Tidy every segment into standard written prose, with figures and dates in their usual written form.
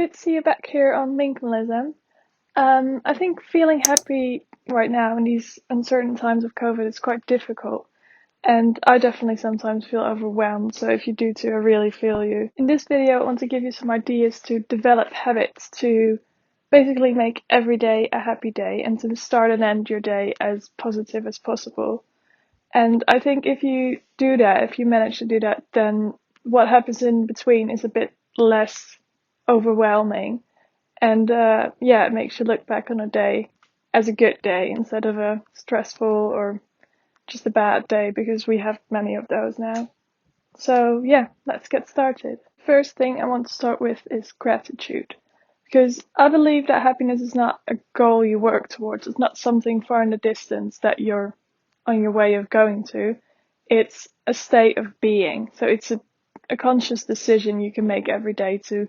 Good to see you back here on minimalism. I think feeling happy right now in these uncertain times of COVID is quite difficult, and I definitely sometimes feel overwhelmed. So if you do too, I really feel you. In this video, I want to give you some ideas to develop habits to basically make every day a happy day and to start and end your day as positive as possible. And I think if you do that, if you manage to do that, then what happens in between is a bit less overwhelming. And yeah, it makes you look back on a day as a good day instead of a stressful or just a bad day, because we have many of those now. So yeah, let's get started. First thing I want to start with is gratitude. Because I believe that happiness is not a goal you work towards. It's not something far in the distance that you're on your way of going to. It's a state of being. So it's a conscious decision you can make every day to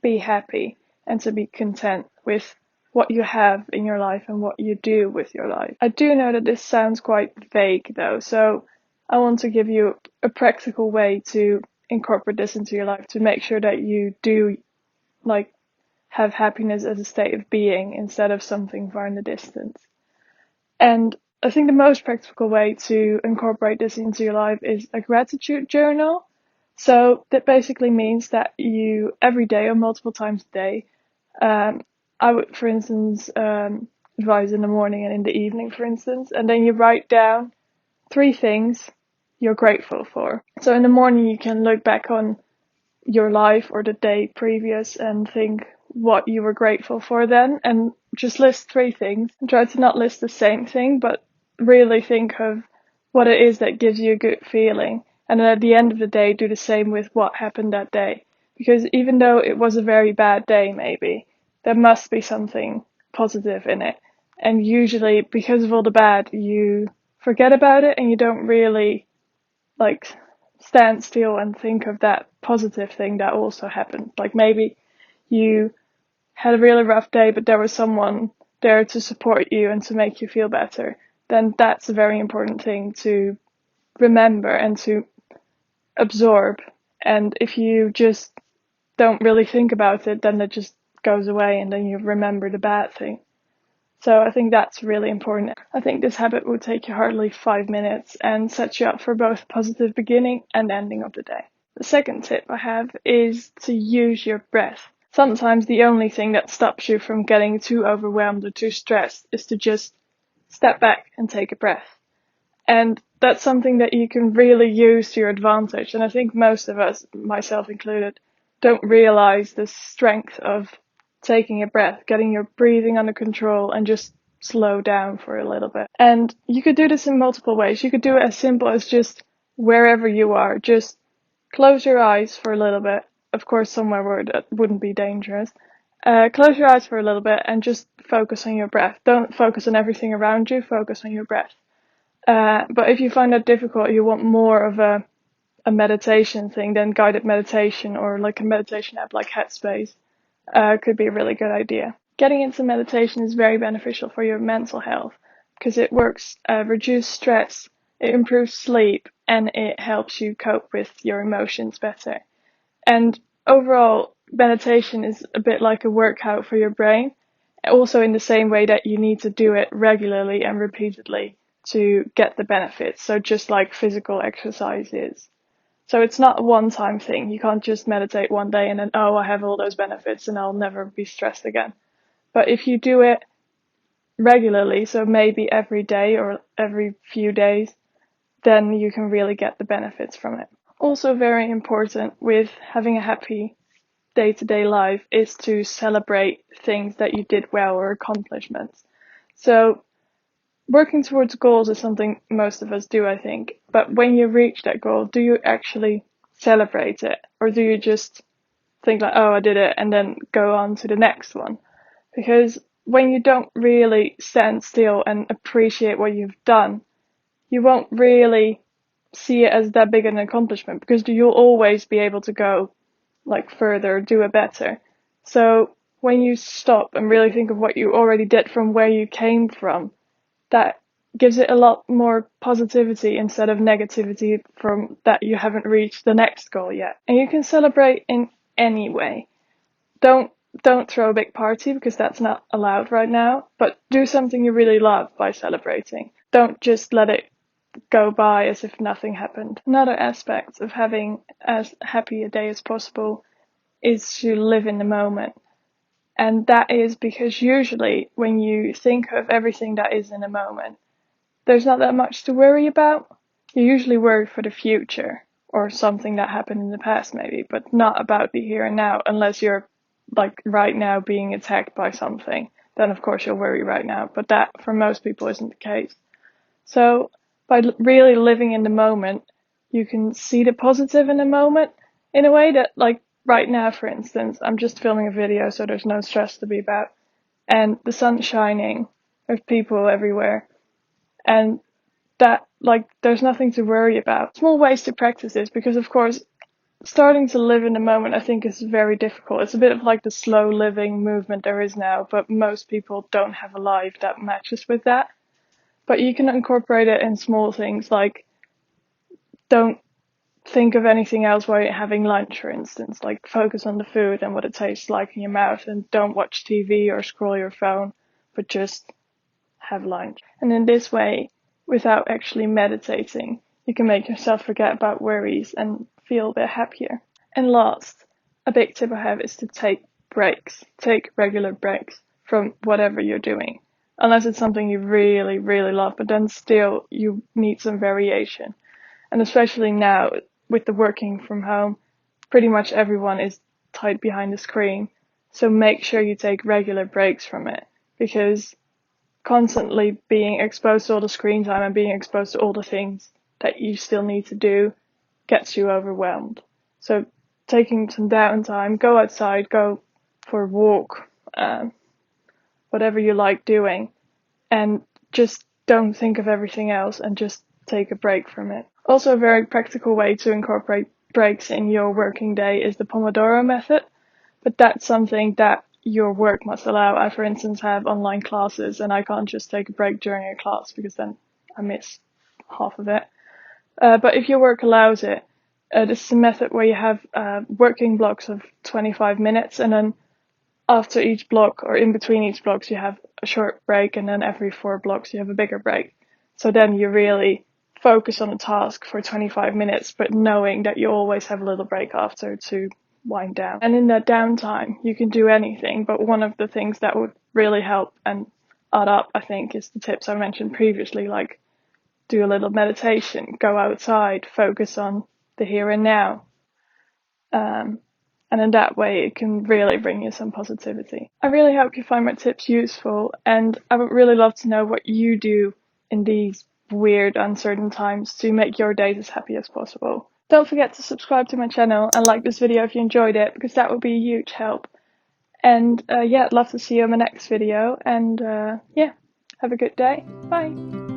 be happy and to be content with what you have in your life and what you do with your life. I do know that this sounds quite vague though, so I want to give you a practical way to incorporate this into your life to make sure that you do like have happiness as a state of being instead of something far in the distance. And I think the most practical way to incorporate this into your life is a gratitude journal. So that basically means that you every day or multiple times a day, I would, for instance, advise in the morning and in the evening, for instance, and then you write down 3 things you're grateful for. So in the morning you can look back on your life or the day previous and think what you were grateful for then, and just list 3 things and try to not list the same thing, but really think of what it is that gives you a good feeling. And then at the end of the day, do the same with what happened that day. Because even though it was a very bad day, maybe, there must be something positive in it. And usually, because of all the bad, you forget about it and you don't really, like, stand still and think of that positive thing that also happened. Like maybe you had a really rough day, but there was someone there to support you and to make you feel better. Then that's a very important thing to remember and to absorb. And if you just don't really think about it, then it just goes away and then you remember the bad thing. So I think that's really important. I think this habit will take you hardly 5 minutes and set you up for both positive beginning and ending of the day. The second tip I have is to use your breath. Sometimes the only thing that stops you from getting too overwhelmed or too stressed is to just step back and take a breath. And that's something that you can really use to your advantage. And I think most of us, myself included, don't realize the strength of taking a breath, getting your breathing under control and just slow down for a little bit. And you could do this in multiple ways. You could do it as simple as just wherever you are, just close your eyes for a little bit. Of course, somewhere where that wouldn't be dangerous. Close your eyes for a little bit and just focus on your breath. Don't focus on everything around you, focus on your breath. But if you find that difficult, you want more of a meditation thing, then guided meditation or like a meditation app like Headspace could be a really good idea. Getting into meditation is very beneficial for your mental health because it works, reduce stress, it improves sleep, and it helps you cope with your emotions better. And overall, meditation is a bit like a workout for your brain, also in the same way that you need to do it regularly and repeatedly to get the benefits. So just like physical exercise is. So it's not a one-time thing. You can't just meditate one day and then, oh, I have all those benefits and I'll never be stressed again. But if you do it regularly, so maybe every day or every few days, then you can really get the benefits from it. Also very important with having a happy day-to-day life is to celebrate things that you did well or accomplishments. So working towards goals is something most of us do, I think. But when you reach that goal, do you actually celebrate it? Or do you just think like, oh, I did it, and then go on to the next one? Because when you don't really stand still and appreciate what you've done, you won't really see it as that big an accomplishment, because you'll always be able to go like further, do it better. So when you stop and really think of what you already did from where you came from, that gives it a lot more positivity instead of negativity from that you haven't reached the next goal yet. And you can celebrate in any way. Don't don't throw a big party because that's not allowed right now, but do something you really love by celebrating. Don't just let it go by as if nothing happened. Another aspect of having as happy a day as possible is to live in the moment. And that is because usually when you think of everything that is in a moment, there's not that much to worry about. You usually worry for the future or something that happened in the past maybe, but not about the here and now unless you're like right now being attacked by something. Then of course you'll worry right now, but that for most people isn't the case. So by really living in the moment, you can see the positive in the moment in a way that, like right now, for instance, I'm just filming a video, so there's no stress to be about, and the sun's shining, there's people everywhere, and that, like, there's nothing to worry about. Small ways to practice this, because of course, starting to live in the moment, I think, is very difficult. It's a bit of like the slow living movement there is now, but most people don't have a life that matches with that. But you can incorporate it in small things, like don't think of anything else while you're having lunch, for instance. Like focus on the food and what it tastes like in your mouth, and don't watch TV or scroll your phone, but just have lunch. And in this way, without actually meditating, you can make yourself forget about worries and feel a bit happier. And last, a big tip I have is to take breaks. Take regular breaks from whatever you're doing. Unless it's something you really, really love, but then still you need some variation. And especially now with the working from home, pretty much everyone is tied behind the screen. So make sure you take regular breaks from it, because constantly being exposed to all the screen time and being exposed to all the things that you still need to do gets you overwhelmed. So taking some downtime, go outside, go for a walk, whatever you like doing, and just don't think of everything else and just take a break from it. Also, a very practical way to incorporate breaks in your working day is the Pomodoro method, but that's something that your work must allow. I, for instance, have online classes and I can't just take a break during a class because then I miss half of it. But if your work allows it, this is a method where you have working blocks of 25 minutes, and then after each block or in between each blocks you have a short break, and then every 4 blocks you have a bigger break. So then you really focus on a task for 25 minutes, but knowing that you always have a little break after to wind down. And in that downtime, you can do anything, but one of the things that would really help and add up, I think, is the tips I mentioned previously, like do a little meditation, go outside, focus on the here and now. And in that way, it can really bring you some positivity. I really hope you find my tips useful, and I would really love to know what you do in these weird, uncertain times to make your days as happy as possible. Don't forget to subscribe to my channel and like this video if you enjoyed it, because that would be a huge help. And yeah, I'd love to see you in my next video, and yeah, have a good day. Bye!